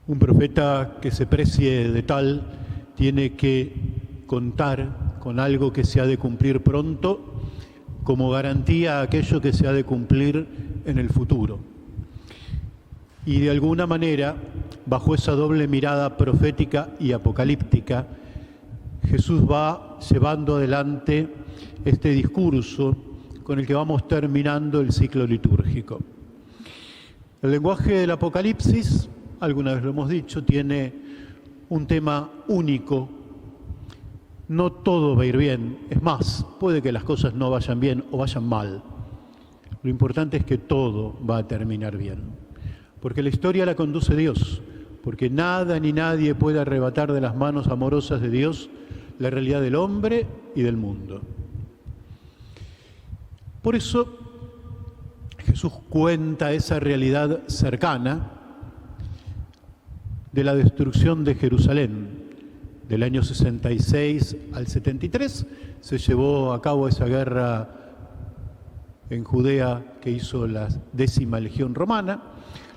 Un profeta que se precie de tal tiene que contar con algo que se ha de cumplir pronto como garantía a aquello que se ha de cumplir en el futuro. Y de alguna manera, bajo esa doble mirada profética y apocalíptica, Jesús va llevando adelante este discurso con el que vamos terminando el ciclo litúrgico. El lenguaje del Apocalipsis, alguna vez lo hemos dicho, tiene un tema único. No todo va a ir bien, es más, puede que las cosas no vayan bien o vayan mal. Lo importante es que todo va a terminar bien, porque la historia la conduce Dios, porque nada ni nadie puede arrebatar de las manos amorosas de Dios la realidad del hombre y del mundo. Por eso Jesús cuenta esa realidad cercana de la destrucción de Jerusalén. Del año 66 al 73 se llevó a cabo esa guerra en Judea que hizo la 10ª Legión Romana.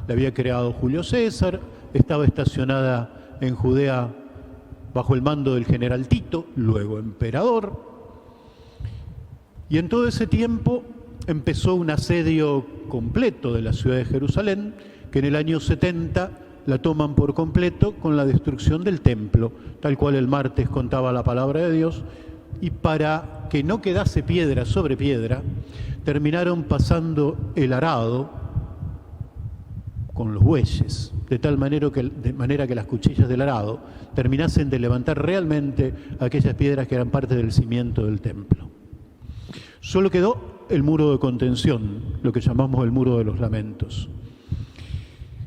La había creado Julio César, estaba estacionada en Judea bajo el mando del general Tito, luego emperador. Y en todo ese tiempo empezó un asedio completo de la ciudad de Jerusalén, que en el año 70 la toman por completo con la destrucción del templo, tal cual el martes contaba la palabra de Dios, y para que no quedase piedra sobre piedra, terminaron pasando el arado con los bueyes, de tal manera que las cuchillas del arado terminasen de levantar realmente aquellas piedras que eran parte del cimiento del templo. Solo quedó el muro de contención, lo que llamamos el muro de los lamentos.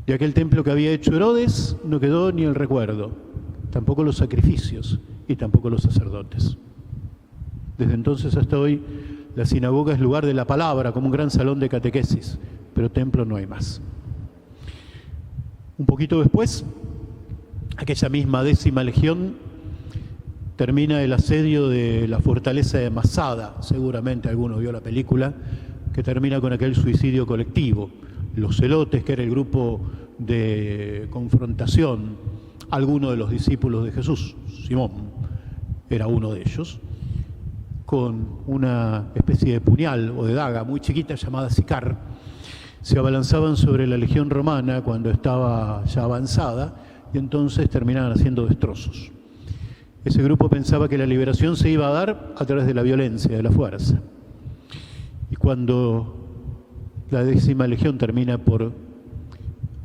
De aquel templo que había hecho Herodes no quedó ni el recuerdo, tampoco los sacrificios y tampoco los sacerdotes. Desde entonces hasta hoy la sinagoga es lugar de la palabra, como un gran salón de catequesis, pero templo no hay más. Un poquito después, aquella misma 10ª Legión termina el asedio de la fortaleza de Masada, seguramente alguno vio la película, que termina con aquel suicidio colectivo. Los celotes, que era el grupo de confrontación, alguno de los discípulos de Jesús, Simón, era uno de ellos, con una especie de puñal o de daga muy chiquita llamada sicar, se abalanzaban sobre la legión romana cuando estaba ya avanzada y entonces terminaban haciendo destrozos. Ese grupo pensaba que la liberación se iba a dar a través de la violencia, de la fuerza. Y cuando la 10ª Legión termina por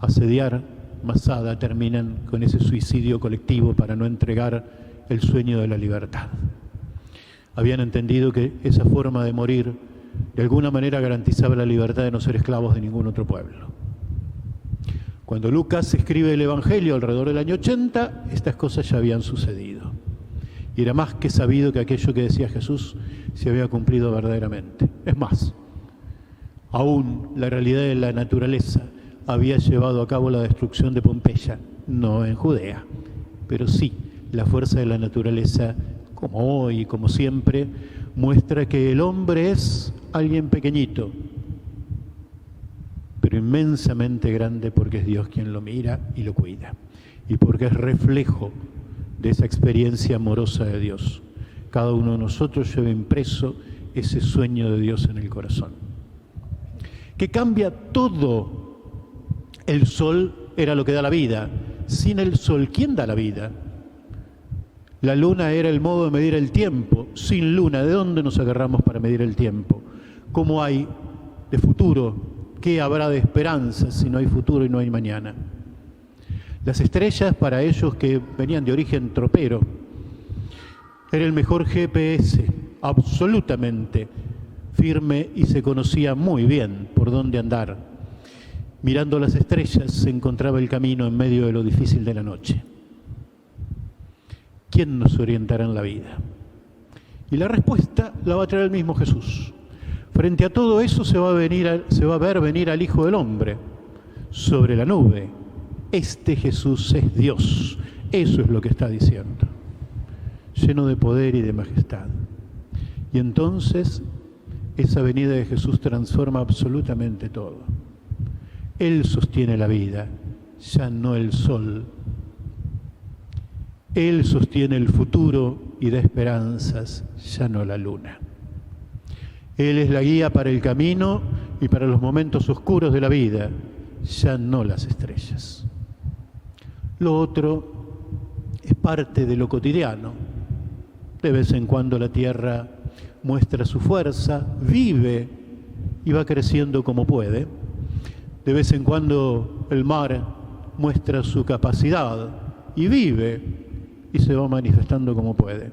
asediar Masada, terminan con ese suicidio colectivo para no entregar el sueño de la libertad. Habían entendido que esa forma de morir de alguna manera garantizaba la libertad de no ser esclavos de ningún otro pueblo. Cuando Lucas escribe el Evangelio alrededor del año 80, estas cosas ya habían sucedido. Y era más que sabido que aquello que decía Jesús se había cumplido verdaderamente. Es más, aún la realidad de la naturaleza había llevado a cabo la destrucción de Pompeya, no en Judea, pero sí la fuerza de la naturaleza, como hoy y como siempre, muestra que el hombre es alguien pequeñito, pero inmensamente grande porque es Dios quien lo mira y lo cuida, y porque es reflejo de esa experiencia amorosa de Dios. Cada uno de nosotros lleva impreso ese sueño de Dios en el corazón, que cambia todo. El sol era lo que da la vida. Sin el sol, ¿quién da la vida? La luna era el modo de medir el tiempo. Sin luna, ¿de dónde nos agarramos para medir el tiempo? ¿Cómo hay de futuro? ¿Qué habrá de esperanza si no hay futuro y no hay mañana? Las estrellas, para ellos que venían de origen tropero, era el mejor GPS, absolutamente firme, y se conocía muy bien por dónde andar. Mirando las estrellas se encontraba el camino en medio de lo difícil de la noche. ¿Quién nos orientará en la vida? Y la respuesta la va a traer el mismo Jesús. Frente a todo eso se va a ver venir al Hijo del Hombre sobre la nube. Este Jesús es Dios. Eso es lo que está diciendo. Lleno de poder y de majestad. Y entonces esa venida de Jesús transforma absolutamente todo. Él sostiene la vida, ya no el sol. Él sostiene el futuro y da esperanzas, ya no la luna. Él es la guía para el camino y para los momentos oscuros de la vida, ya no las estrellas. Lo otro es parte de lo cotidiano. De vez en cuando la tierra muestra su fuerza, vive y va creciendo como puede. De vez en cuando el mar muestra su capacidad y vive y se va manifestando como puede.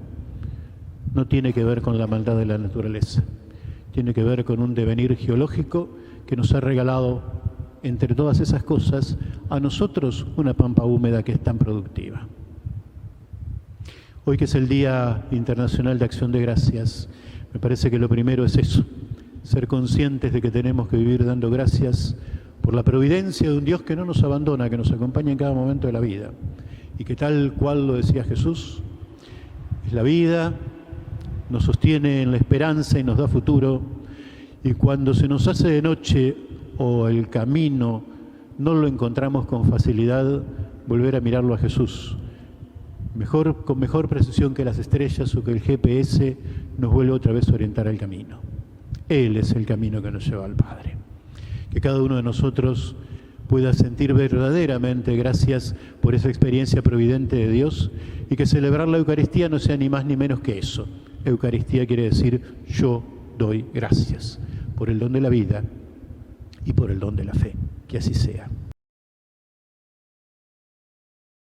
No tiene que ver con la maldad de la naturaleza, tiene que ver con un devenir geológico que nos ha regalado, entre todas esas cosas, a nosotros una pampa húmeda que es tan productiva. Hoy que es el Día Internacional de Acción de Gracias, me parece que lo primero es eso, ser conscientes de que tenemos que vivir dando gracias por la providencia de un Dios que no nos abandona, que nos acompaña en cada momento de la vida, y que tal cual lo decía Jesús, es la vida, nos sostiene en la esperanza y nos da futuro, y cuando se nos hace de noche o el camino no lo encontramos con facilidad, volver a mirarlo a Jesús, con mejor precisión que las estrellas o que el GPS nos vuelve otra vez a orientar al camino. Él es el camino que nos lleva al Padre. Que cada uno de nosotros pueda sentir verdaderamente gracias por esa experiencia providente de Dios y que celebrar la Eucaristía no sea ni más ni menos que eso. Eucaristía quiere decir yo doy gracias por el don de la vida y por el don de la fe. Que así sea.